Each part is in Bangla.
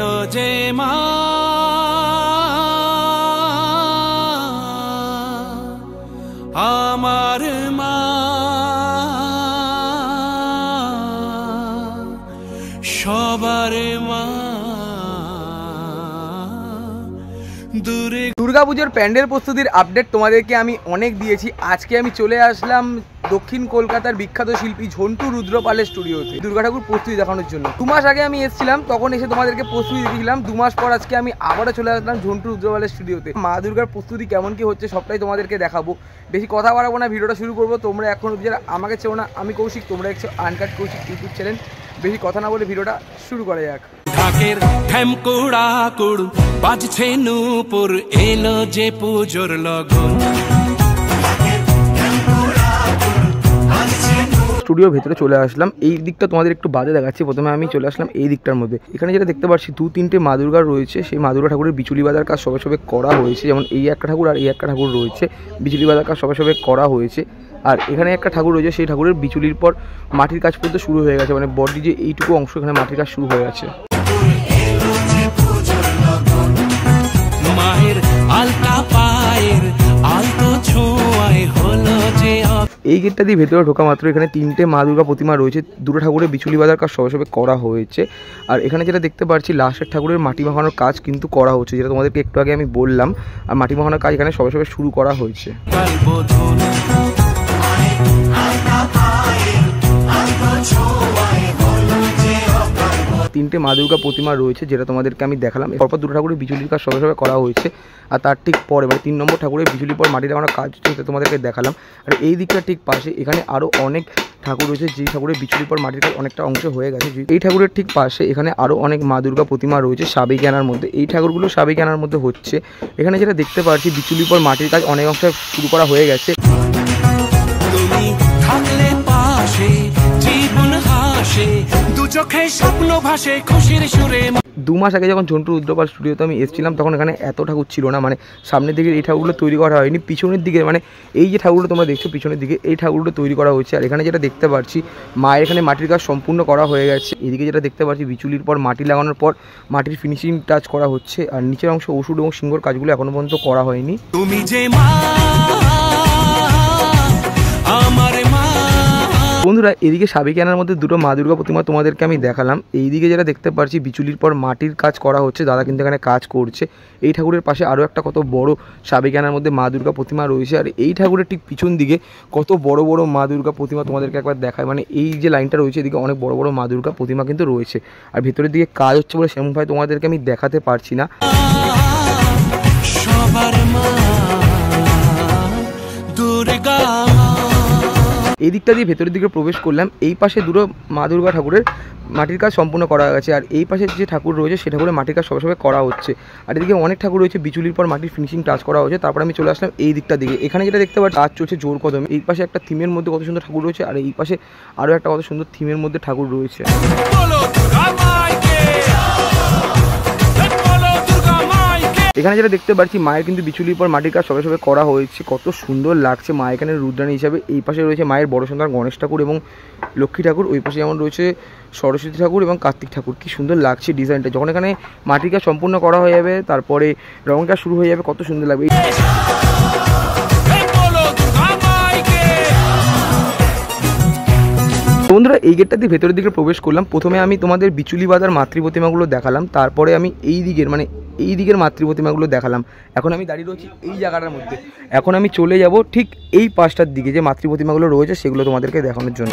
এলো যে মা আমার মা সবার মা দূরে। দুর্গাপুজোর প্যান্ডেল প্রস্তুতির আপডেট তোমাদেরকে আমি অনেক দিয়েছি। আজকে আমি চলে আসলাম দক্ষিণ কলকাতার বিখ্যাত শিল্পী ঝন্টু রুদ্রপালের স্টুডিওতে দুর্গা ঠাকুর প্রস্তুতি দেখানোর জন্য। 2 মাস আগে আমি এসেছিলাম, তখন এসে তোমাদেরকে প্রস্তুতি দেখিয়েছিলাম। 2 মাস পর আজকে আমি আবারও চলে আসলাম ঝন্টু রুদ্রপালের স্টুডিওতে। মা দুর্গার প্রস্তুতি কেমন কি হচ্ছে সবটাই তোমাদেরকে দেখাবো। বেশি কথা বাড়াবো না, ভিডিওটা শুরু করবো। তোমরা এখন যারা আমাকে চেও না, আমি কৌশিক, তোমরা দেখছো আনকাট কৌশিক ইউটিউব চ্যানেল। বেশি কথা না বলে ভিডিওটা শুরু করা যাক। ঢাকের ঢ্যামকুড়া কুড় বাজছে নূপুর এলো যে পুজোর লগন। স্টুডিওর ভেতরে চলে আসলাম। এই দিকটা তোমাদের একটু বাজে দেখাচ্ছি। প্রথমে আমি চলে আসলাম এই দিকটার মধ্যে। এখানে যেটা দেখতে পাচ্ছি 2-3টে মা দুর্গা রয়েছে। সেই মা দুর্গা ঠাকুরের বিচুলি বাঁধার কাজ সবে সবে করা হয়েছে। যেমন এই একটা ঠাকুর আর এই একটা ঠাকুর রয়েছে, বিচুলি বাঁধার কাজ সবে সবে করা হয়েছে। আর এখানে একটা ঠাকুর রয়েছে, সেই ঠাকুরের বিচুলির পর মাটির কাজ পর্যন্ত শুরু হয়ে গেছে। মানে বডি যে এইটুকু অংশ, এখানে মাটির কাজ শুরু হয়ে গেছে। মায়ের আলতা পায়ের আলতো ছোঁয়ায় হলো যে। এই গেটটা দিয়ে ভেতরে ঢোকা মাত্র এখানে 3টে মা দুর্গা প্রতিমা রয়েছে। 2টো ঠাকুরের বিচুলি বাঁধার কাজ সবে সবে করা হয়েছে। আর এখানে যেটা দেখতে পাচ্ছি লাস্টের ঠাকুরের মাটি মাখানোর কাজ কিন্তু করা হচ্ছে, যেটা তোমাদেরকে একটু আগে আমি বললাম। আর মাটি মাখানোর কাজ এখানে সবে সবে শুরু করা হয়েছে। 3টে মা দুর্গা প্রতিমা রয়েছে, যেটা তোমাদেরকে আমি দেখালাম। পরপর 2টো ঠাকুরের বিচুলির কাজ সবে সবে করা হয়েছে। আর তার ঠিক পরে মানে 3 নম্বর ঠাকুরের বিচুলির পর মাটি লাগানোর কাজ হচ্ছে, সেটা তোমাদেরকে দেখালাম। আর এই দিকটা ঠিক পাশে এখানে আরও অনেক ঠাকুর রয়েছে, যেই ঠাকুরের বিচুলির পর মাটির কাজ অনেকটা অংশ হয়ে গেছে। এই ঠাকুরের ঠিক পাশে এখানে আরও অনেক মা দুর্গা প্রতিমা রয়েছে সাবেকিয়ানার মধ্যে। এই ঠাকুরগুলো সাবেকিয়ানার মধ্যে হচ্ছে। এখানে যেটা দেখতে পাচ্ছি বিচুলির পর মাটির কাজ অনেক অংশ শুরু করা হয়ে গেছে। তুমি থাকলে পাশে জীবন হাসে, দু চোখে স্বপ্ন ভাসে খুশির সুরে। 2 মাস আগে যখন ঝন্টু রুদ্রপাল স্টুডিওতে আমি এসেছিলাম, তখন এখানে এত ঠাকুর ছিল না। মানে সামনের দিকে এই ঠাকুরগুলো তৈরি করা হয়নি, পিছনের দিকে মানে এই যে ঠাকুরগুলো তোমরা দেখছো পিছনের দিকে, এই ঠাকুরগুলো তৈরি করা হয়েছে। আর এখানে যেটা দেখতে পাচ্ছি মায়ের এখানে মাটির কাজ সম্পূর্ণ করা হয়ে গেছে। এদিকে যেটা দেখতে পাচ্ছি বিচুলির পর মাটি লাগানোর পর মাটির ফিনিশিং টাচ করা হচ্ছে। আর নিচের অংশ ওষুধ এবং সিংহর কাজগুলো এখনো পর্যন্ত করা হয়নি। তুমি যে মা আমার মা। বন্ধুরা, এদিকে সাবেকিয়ানার মধ্যে 2টো মা দুর্গা প্রতিমা তোমাদেরকে আমি দেখালাম। এইদিকে যেটা দেখতে পাচ্ছি বিচুলির পর মাটির কাজ করা হচ্ছে, দাদা কিন্তু এখানে কাজ করছে। এই ঠাকুরের পাশে আরও একটা কত বড় সাবেকিয়ানার মধ্যে মা দুর্গা প্রতিমা রয়েছে। আর এই ঠাকুরের ঠিক পিছন দিকে কত বড় বড় মা দুর্গা প্রতিমা তোমাদেরকে একবার দেখায়। মানে এই যে লাইনটা রয়েছে এদিকে অনেক বড় বড় মা দুর্গা প্রতিমা কিন্তু রয়েছে। আর ভেতরের দিকে কাজ হচ্ছে বলে সেমনভাবে তোমাদেরকে আমি দেখাতে পারছি না। সবার মা দুর্গা। এই দিকটা দিয়ে ভেতরের দিকে প্রবেশ করলাম। এই পাশে 2টো মা দুর্গা ঠাকুরের মাটির কাজ সম্পূর্ণ করা গেছে। আর এই পাশে যে ঠাকুর রয়েছে সে ঠাকুরের মাটির কাজ সবে সবে করা হচ্ছে। আর এদিকে অনেক ঠাকুর রয়েছে, বিচুলির পর মাটির ফিনিশিং টাচ করা হয়েছে। তারপর আমি চলে আসলাম এই দিকটা দিকে। এখানে যেটা দেখতে পাচ্ছি কাজ চলছে জোর কদমে। এই পাশে একটা থিমের মধ্যে কত সুন্দর ঠাকুর রয়েছে, আর এই পাশে আরও একটা কত সুন্দর থিমের মধ্যে ঠাকুর রয়েছে। এখানে যেটা দেখতে পাচ্ছি মায়ের কিন্তু বিচুলির পর মাটির কাজ সবে সবে করা হয়েছে। কত সুন্দর লাগছে মা এখানে রুদ্রাণী হিসাবে। এই পাশে রয়েছে মায়ের বড় সন্তান গণেশ ঠাকুর এবং লক্ষ্মী ঠাকুর। ওই পাশে যেমন রয়েছে সরস্বতী ঠাকুর এবং কার্তিক ঠাকুর। কি সুন্দর লাগছে ডিজাইনটা। যখন এখানে মাটির কাজ সম্পূর্ণ করা হয়ে যাবে, তারপরে রঙের কাজ শুরু হয়ে যাবে, কত সুন্দর লাগবে। বন্ধুরা, এই গেটটা দিয়ে ভেতরের দিকে প্রবেশ করলাম। প্রথমে আমি তোমাদের বিচুলি বাঁধার মাতৃ প্রতিমাগুলো দেখালাম, তারপরে আমি এই দিকের মাতৃ প্রতিমাগুলো দেখালাম। এখন আমি দাঁড়িয়ে রয়েছি এই জায়গাটার মধ্যে। এখন আমি চলে যাব ঠিক এই পাশটার দিকে, যে মাতৃ প্রতিমাগুলো রয়েছে সেগুলো তোমাদেরকে দেখানোর জন্য।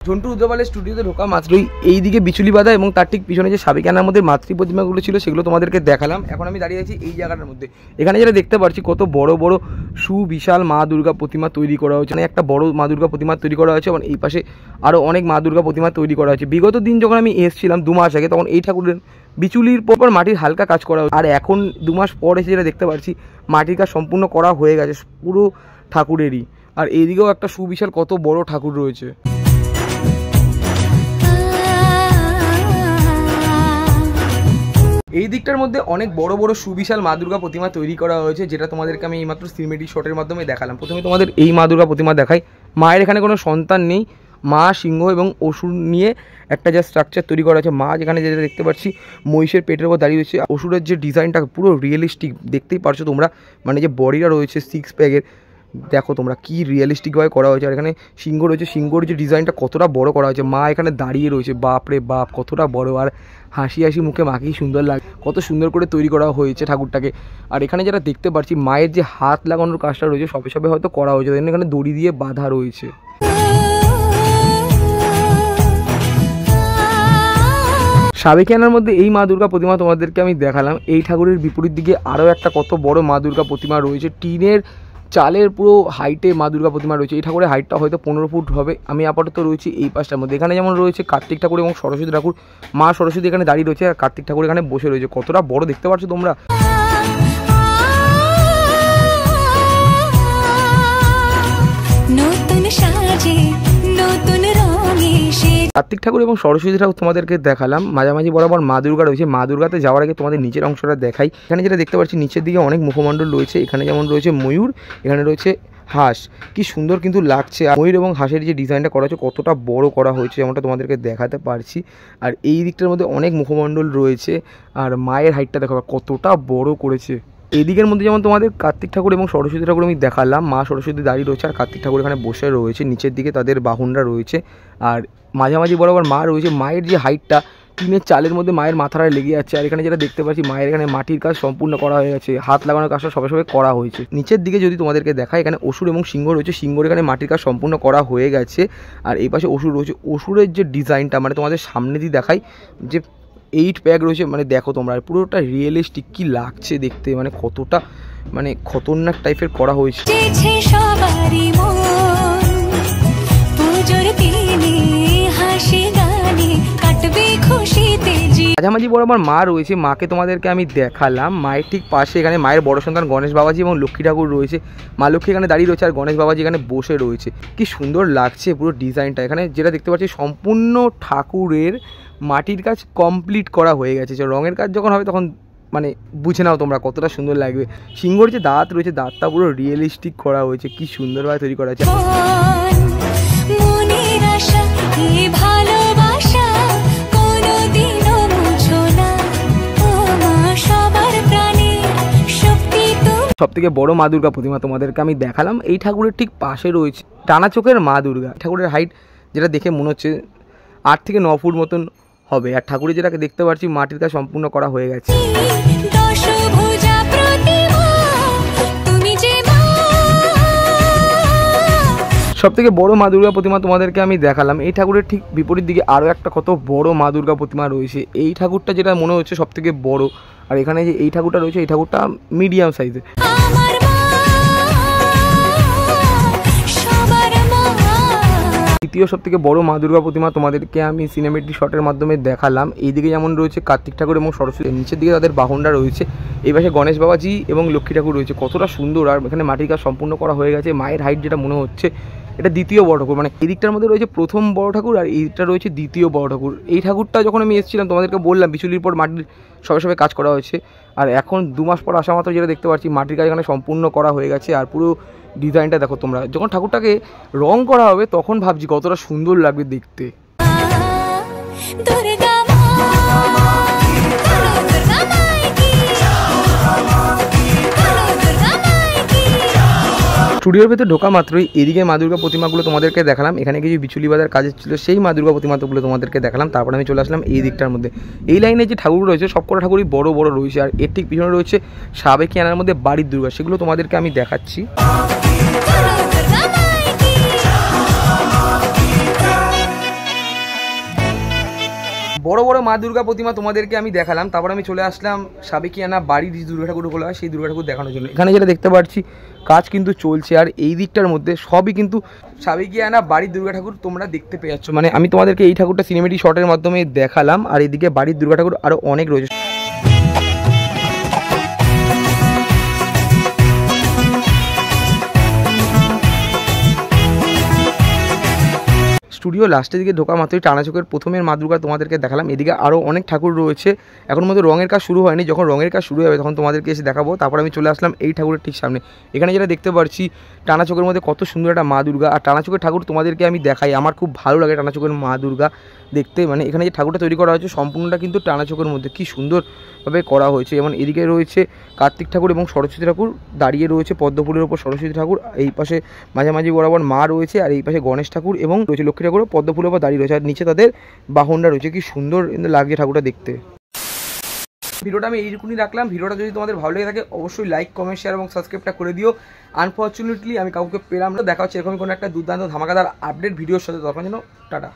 ঝন্টু রুদ্রপালের স্টুডিওতে ঢোকা মাত্রই এইদিকে বিচুলি বাঁধা এবং তার ঠিক পিছনে যে সাবেকিয়ানার মধ্যে মাতৃ প্রতিমাগুলো ছিল সেগুলো তোমাদেরকে দেখালাম। এখন আমি দাঁড়িয়ে আছি এই জায়গাটার মধ্যে। এখানে যেটা দেখতে পাচ্ছি কত বড় বড় সুবিশাল মা দুর্গা প্রতিমা তৈরি করা হয়েছে। একটা বড় মা দুর্গা প্রতিমা তৈরি করা হয়েছে এবং এই পাশে আরও অনেক মা দুর্গা প্রতিমা তৈরি করা হয়েছে। বিগত দিন যখন আমি এসেছিলাম 2 মাস আগে, তখন এই ঠাকুরের বিচুলির পর মাটির হালকা কাজ করা হয়েছে। আর এখন 2 মাস পর এসে যেটা দেখতে পাচ্ছি মাটির কাজ সম্পূর্ণ করা হয়ে গেছে পুরো ঠাকুরেরই। আর এইদিকেও একটা সুবিশাল কত বড় ঠাকুর রয়েছে। এই দিকটার মধ্যে অনেক বড় বড় সুবিশাল মা দুর্গা প্রতিমা তৈরি করা হয়েছে, যেটা তোমাদেরকে আমি এইমাত্র সিনেমেটিক শটের মাধ্যমে দেখালাম। প্রথমে তোমাদের এই মা দুর্গা প্রতিমা দেখাই। মায়ের এখানে কোনো সন্তান নেই, মা সিংহ এবং অসুর নিয়ে একটা যা স্ট্রাকচার তৈরি করা আছে। মা যেখানে যেটা দেখতে পাচ্ছি মহিষের পেটের উপর দাঁড়িয়ে রয়েছে। অসুরের যে ডিজাইনটা পুরো রিয়েলিস্টিক, দেখতেই পারছো তোমরা, মানে যে বডিটা রয়েছে 6 প্যাকের, দেখো তোমরা কি রিয়েলিস্টিকভাবে করা হয়েছে। আর এখানে সিংহ রয়েছে, সিংহর যে ডিজাইনটা কতটা বড় করা হয়েছে। মা এখানে দাঁড়িয়ে রয়েছে, বাপ রে বাপ কতটা বড়, আর হাসি হাসি মুখে মাকে সুন্দর লাগে, কত সুন্দর করে তৈরি করা হয়েছে ঠাকুরটাকে। আর এখানে যেটা দেখতে পাচ্ছি মায়ের যে হাত লাগানোর কাজটা রয়েছে সবে সবে হয়তো করা হয়েছে, এখানে দড়ি দিয়ে বাঁধা রয়েছে। সাবেকিয়ানার মধ্যে এই মা দুর্গা প্রতিমা তোমাদেরকে আমি দেখালাম। এই ঠাকুরের বিপরীত দিকে আরও একটা কত বড় মা দুর্গা প্রতিমা রয়েছে, টিনের চালের পুরো হাইটে মা দুর্গা প্রতিমা রয়েছে। এই ঠাকুরের হাইটটা হয়তো 15 ফুট হবে। আমি আপাতত রয়েছি এই পাশটার মধ্যে। এখানে যেমন রয়েছে কার্তিক ঠাকুর এবং সরস্বতী ঠাকুর, মা সরস্বতী এখানে দাঁড়িয়ে রয়েছে আর কার্তিক ঠাকুর এখানে বসে রয়েছে। কতটা বড় দেখতে পাচ্ছ তোমরা। কার্তিক ঠাকুর এবং সরস্বতী ঠাকুর তোমাদেরকে দেখালাম। মাঝামাঝি বরাবর মা দুর্গা রয়েছে। মা দুর্গাতে যাওয়ার আগে তোমাদের নিচের অংশটা দেখাই। এখানে যেটা দেখতে পাচ্ছি নিচের দিকে অনেক মুখমণ্ডল রয়েছে। এখানে যেমন রয়েছে ময়ূর, এখানে রয়েছে হাঁস, কি সুন্দর কিন্তু লাগছে। আর ময়ূর এবং হাঁসের যে ডিজাইনটা করা হয়েছে কতটা বড় করা হয়েছে যেমনটা তোমাদেরকে দেখাতে পারছি। আর এই দিকটার মধ্যে অনেক মুখমণ্ডল রয়েছে। আর মায়ের হাইটটা দেখো কতটা বড় করেছে। এই দিকের মধ্যে যেমন তোমাদের কার্তিক ঠাকুর এবং সরস্বতী ঠাকুর আমি দেখালাম। মা সরস্বতী দাঁড়িয়ে রয়েছে আর কার্তিক ঠাকুর এখানে বসে রয়েছে। নিচের দিকে তাদের বাহনরা রয়েছে আর মাঝামাঝি বরাবর মা রয়েছে। মায়ের যে হাইটটা টিনের চালের মধ্যে মায়ের মাথায় লেগে যাচ্ছে। আর এখানে যেটা দেখতে পাচ্ছি মায়ের এখানে মাটির কাজ সম্পূর্ণ করা হয়ে গেছে, হাত লাগানোর কাজটা সবে সবে করা হয়েছে। নিচের দিকে যদি তোমাদেরকে দেখায় এখানে অসুর এবং সিংহ রয়েছে। সিংহর এখানে মাটির কাজ সম্পূর্ণ করা হয়ে গেছে। আর এই পাশে অসুর রয়েছে। অসুরের যে ডিজাইনটা মানে তোমাদের সামনে দিয়ে দেখাই, যে 8 প্যাক রয়েছে, মানে দেখো তোমরা পুরোটা রিয়েলিস্টিক কি লাগছে দেখতে, মানে কতটা মানে খতরনাক টাইপের করা হয়েছে। মাঝামাঝি বরাবর মা রয়েছে। মাকে তোমাদেরকে আমি দেখালাম। মায়ের ঠিক পাশে এখানে মায়ের বড় সন্তান গণেশ বাবাজি এবং লক্ষ্মী ঠাকুর রয়েছে। মা লক্ষ্মী এখানে দাঁড়িয়ে রয়েছে আর গণেশ বাবাজি এখানে বসে রয়েছে। কি সুন্দর লাগছে পুরো ডিজাইনটা। এখানে যেটা দেখতে পাচ্ছি সম্পূর্ণ ঠাকুরের মাটির কাজ কমপ্লিট করা হয়ে গেছে। রঙের কাজ যখন হবে তখন মানে বুঝে নাও তোমরা কতটা সুন্দর লাগবে। সিংহর যে দাঁত রয়েছে দাঁতটা পুরো রিয়েলিস্টিক করা হয়েছে, কি সুন্দরভাবে তৈরি করা হয়েছে। সবথেকে বড় মা দুর্গা প্রতিমা তোমাদেরকে আমি দেখালাম। এই ঠাকুরের ঠিক পাশে রয়েছে টানা চোখের মা দুর্গা। ঠাকুরের হাইট যেটা দেখে মনে হচ্ছে 8 থেকে 9 ফুট মতন হবে। আর ঠাকুরের যেটাকে দেখতে পাচ্ছি মাটির কাজ সম্পূর্ণ করা হয়ে গেছে। সবথেকে বড় মা দুর্গা প্রতিমা তোমাদেরকে আমি দেখালাম। এই ঠাকুরের ঠিক বিপরীত দিকে আরও একটা কত বড় মা দুর্গা প্রতিমা রয়েছে। এই ঠাকুরটা যেটা মনে হচ্ছে সবথেকে বড়। আর এখানে যে এই ঠাকুরটা রয়েছে এই ঠাকুরটা মিডিয়াম সাইজের। দ্বিতীয় সবথেকে বড় মা দুর্গা প্রতিমা তোমাদেরকে আমি সিনেমেটিক শটের মাধ্যমে দেখালাম। এইদিকে যেমন রয়েছে কার্তিক ঠাকুর এবং সরস্বতী, নিচের দিকে তাদের বাহনরা রয়েছে। এই পাশে গণেশ বাবাজি এবং লক্ষ্মী ঠাকুর রয়েছে। কতটা সুন্দর। আর এখানে মাটির কাজ সম্পূর্ণ করা হয়ে গেছে। মায়ের হাইট যেটা মনে হচ্ছে এটা দ্বিতীয় বড় ঠাকুর, মানে এই দিকটার মধ্যে রয়েছে প্রথম বড় ঠাকুর আর এইটা রয়েছে দ্বিতীয় বড় ঠাকুর। এই ঠাকুরটা যখন আমি এসেছিলাম তোমাদেরকে বললাম বিচুলির পর মাটির সবে সবে কাজ করা হয়েছে। আর এখন 2 মাস পর আসা মাত্র যেটা দেখতে পাচ্ছি মাটির কাজ এখানে সম্পূর্ণ করা হয়ে গেছে। আর পুরো ডিজাইনটা দেখো তোমরা। যখন ঠাকুরটাকে রং করা হবে তখন ভাবছি কতটা সুন্দর লাগবে দেখতে। স্টুডিওর ভেতর ঢোকা মাত্রই এদিকে মা দুর্গা প্রতিমাগুলো তোমাদেরকে দেখালাম। এখানে কিছু বিচুলি বাজার কাজের ছিল, সেই মা দুর্গা প্রতিমাগুলো তোমাদেরকে দেখালাম। তারপরে আমি চলে আসলাম এই দিকটার মধ্যে। এই লাইনে যে ঠাকুর রয়েছে সবকটা ঠাকুরই বড় বড় রয়েছে। আর এর ঠিক পিছনে রয়েছে সাবেকিয়ানার মধ্যে বাড়ির দুর্গা, সেগুলো তোমাদেরকে আমি দেখাচ্ছি। বড় বড় মা দুর্গা প্রতিমা তোমাদেরকে আমি দেখালাম। তারপর আমি চলে আসলাম সাবেকিয়ানা বাড়ির যে দুর্গা ঠাকুরগুলো হয় সেই দুর্গা ঠাকুর দেখানোর জন্য। এখানে যেটা দেখতে পাচ্ছি কাজ কিন্তু চলছে। আর এই দিকটার মধ্যে সবই কিন্তু সাবেকিয়ানা বাড়ির দুর্গা ঠাকুর তোমরা দেখতে পেয়ে যাচ্ছ। মানে আমি তোমাদেরকে এই ঠাকুরটা সিনেমেটিক শটের মাধ্যমে দেখালাম। আর এইদিকে বাড়ির দুর্গা ঠাকুর আরও অনেক রয়েছে। স্টুডিও লাস্টের দিকে ঢোকা মাত্রই টানাচকের প্রথমের মা দুর্গা তোমাদেরকে দেখালাম। এদিকে আরও অনেক ঠাকুর রয়েছে, এখন মধ্যে রঙের কাজ শুরু হয়নি, যখন রঙের কাজ শুরু হবে তখন তোমাদেরকে এসে দেখাবো। তারপর আমি চলে আসলাম এই ঠাকুরের ঠিক সামনে। এখানে যেটা দেখতে পাচ্ছি টানাচকের মধ্যে কত সুন্দর একটা মা দুর্গা, আর টানাচকের ঠাকুর তোমাদেরকে আমি দেখাই, আমার খুব ভালো লাগে টানাচকের মা দুর্গা দেখতে। মানে এখানে যে ঠাকুরটা তৈরি করা হয়েছে সম্পূর্ণটা কিন্তু টানাচকের মধ্যে, কি সুন্দরভাবে করা হয়েছে। যেমন এদিকে রয়েছে কার্তিক ঠাকুর এবং সরস্বতী ঠাকুর দাঁড়িয়ে রয়েছে পদ্মফুলের ওপর, সরস্বতী ঠাকুর এই পাশে মাঝামাঝি বরাবর মা রয়েছে, আর এই পাশে গণেশ ঠাকুর এবং রয়েছে লক্ষ্মী ঠাকুরও পদ্মফুলের ওপর দাঁড়িয়ে রয়েছে, আর নিচে তাদের বাহনটা রয়েছে। কি সুন্দর লাগছে ঠাকুরটা দেখতে। ভিডিওটা আমি এইরকমই রাখলাম। ভিডিওটা যদি তোমাদের ভালো লেগে থাকে অবশ্যই লাইক, কমেন্ট, শেয়ার এবং সাবস্ক্রাইবটা করে দিও। আনফর্চুনেটলি আমি কাউকে পেলাম না। দেখা হচ্ছে এরকম কোনো একটা দুর্দান্ত ধামাকাদার আপডেট ভিডিওর সাথে, তখন যেন টাটা।